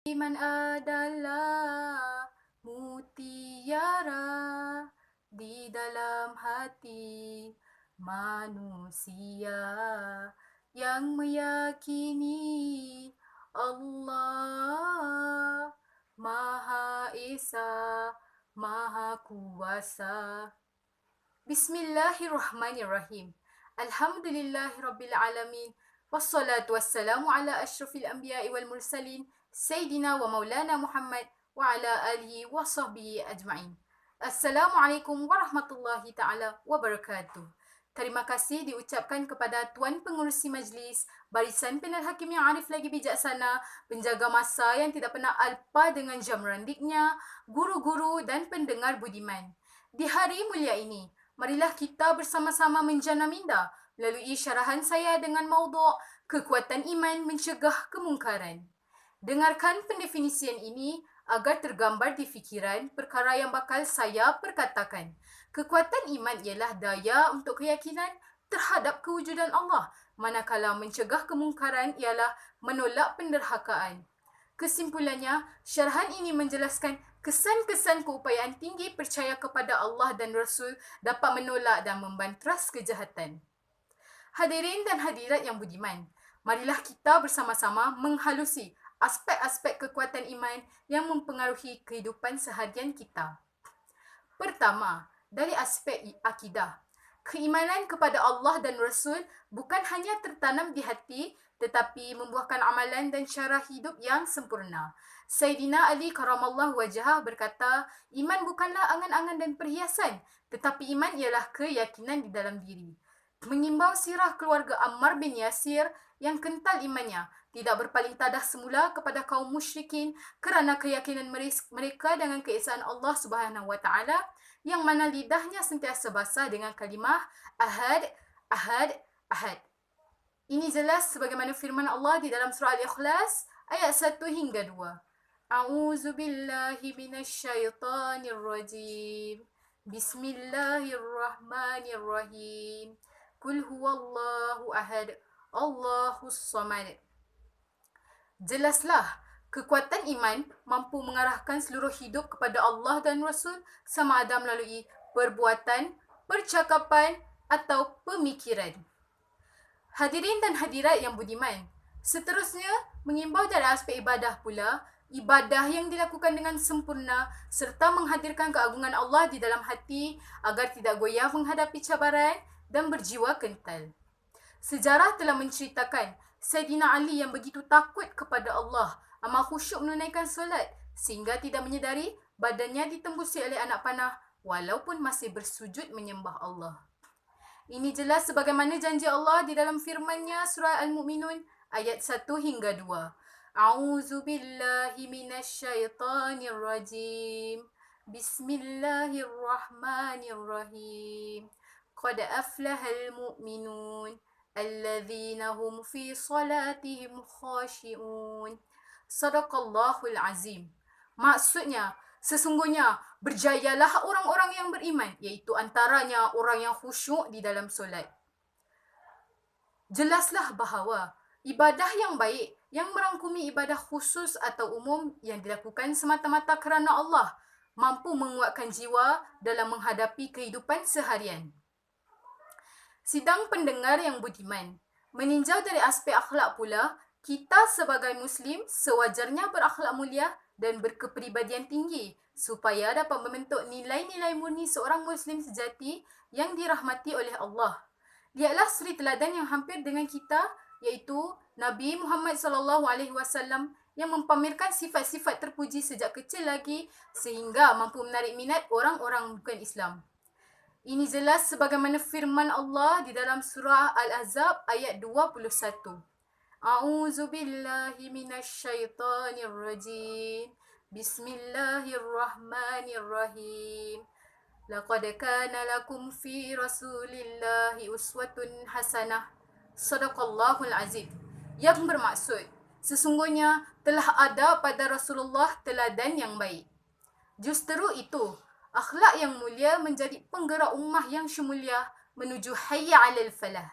Iman adalah mutiara di dalam hati manusia yang meyakini Allah Maha Esa, Maha Kuasa. Bismillahirrahmanirrahim. Alhamdulillahirabbil alamin. Wassalatu wassalamu ala asyrafil anbiya'i wal mursalin Sayyidina wa maulana Muhammad wa ala alihi wa sahbihi ajma'in. Assalamualaikum warahmatullahi ta'ala wabarakatuh. Terima kasih diucapkan kepada Tuan Pengurusi Majlis, Barisan Panel Hakim yang arif lagi bijaksana, penjaga masa yang tidak pernah alpa dengan jam randiknya, guru-guru dan pendengar budiman. Di hari mulia ini, marilah kita bersama-sama menjana minda melalui syarahan saya dengan maudhu' kekuatan iman mencegah kemungkaran. Dengarkan pendefinisian ini agar tergambar di fikiran perkara yang bakal saya perkatakan. Kekuatan iman ialah daya untuk keyakinan terhadap kewujudan Allah, manakala mencegah kemungkaran ialah menolak penderhakaan. Kesimpulannya, syarahan ini menjelaskan kesan-kesan keupayaan tinggi percaya kepada Allah dan Rasul dapat menolak dan membantras kejahatan. Hadirin dan hadirat yang budiman, marilah kita bersama-sama menghalusi aspek-aspek kekuatan iman yang mempengaruhi kehidupan seharian kita. Pertama, dari aspek akidah. Keimanan kepada Allah dan Rasul bukan hanya tertanam di hati, tetapi membuahkan amalan dan cara hidup yang sempurna. Sayyidina Ali karamallahu wajhah berkata, iman bukanlah angan-angan dan perhiasan, tetapi iman ialah keyakinan di dalam diri. Mengimbau sirah keluarga Ammar bin Yasir yang kental imannya, tidak berpaling tadah semula kepada kaum musyrikin kerana keyakinan mereka dengan keesaan Allah Subhanahu wa taala, yang mana lidahnya sentiasa basah dengan kalimah ahad, ahad, ahad. Ini jelas sebagaimana firman Allah di dalam surah Al-Ikhlas ayat 1 hingga 2. A'udzu billahi minasyaitonir rajim. Bismillahirrahmanirrahim. Qul huwallahu ahad, Allahus samad. Jelaslah, kekuatan iman mampu mengarahkan seluruh hidup kepada Allah dan Rasul sama ada melalui perbuatan, percakapan atau pemikiran. Hadirin dan hadirat yang budiman, seterusnya mengimbau dari aspek ibadah pula, ibadah yang dilakukan dengan sempurna serta menghadirkan keagungan Allah di dalam hati agar tidak goyah menghadapi cabaran dan berjiwa kental. Sejarah telah menceritakan Sayyidina Ali yang begitu takut kepada Allah, amat khusyuk menunaikan solat sehingga tidak menyedari badannya ditembusi oleh anak panah walaupun masih bersujud menyembah Allah. Ini jelas sebagaimana janji Allah di dalam firman-Nya surah Al-Mu'minun ayat 1 hingga 2. A'udzu billahi minasyaitonir rajim. Bismillahirrahmanirrahim. Qad aflahal mu'minun alladzina hum fi salatihim khashi'un. Sadaqallahul azim. Maksudnya, sesungguhnya berjayalah orang-orang yang beriman, iaitu antaranya orang yang khusyuk di dalam solat. Jelaslah bahawa ibadah yang baik yang merangkumi ibadah khusus atau umum yang dilakukan semata-mata kerana Allah mampu menguatkan jiwa dalam menghadapi kehidupan seharian. Sidang pendengar yang budiman, meninjau dari aspek akhlak pula, kita sebagai Muslim sewajarnya berakhlak mulia dan berkepribadian tinggi supaya dapat membentuk nilai-nilai murni seorang Muslim sejati yang dirahmati oleh Allah. Lihatlah suri teladan yang hampir dengan kita, iaitu Nabi Muhammad SAW yang mempamerkan sifat-sifat terpuji sejak kecil lagi sehingga mampu menarik minat orang-orang bukan Islam. Ini jelas sebagaimana firman Allah di dalam surah Al-Ahzab ayat 21. A'udzu billahi minasyaitonir rajim. Bismillahirrahmanirrahim. Laqad kana lakum fi Rasulillahi uswatun hasanah. Sadaqallahul azim. Yang bermaksud, sesungguhnya telah ada pada Rasulullah teladan yang baik. Justru itu, akhlak yang mulia menjadi penggerak ummah yang syumulia menuju hayya 'alal falah.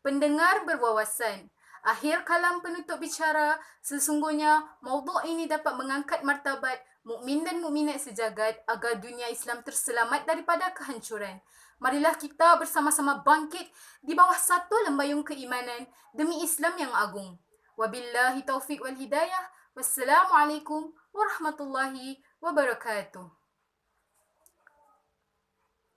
Pendengar berwawasan, Akhir kalam penutup bicara, sesungguhnya maudhu' ini dapat mengangkat martabat mukmin dan mukminat sejagat agar dunia Islam terselamat daripada kehancuran. Marilah kita bersama-sama bangkit di bawah satu lembayung keimanan demi Islam yang agung. Wabillahi taufiq wal hidayah. Wassalamualaikum warahmatullahi wabarakatuh.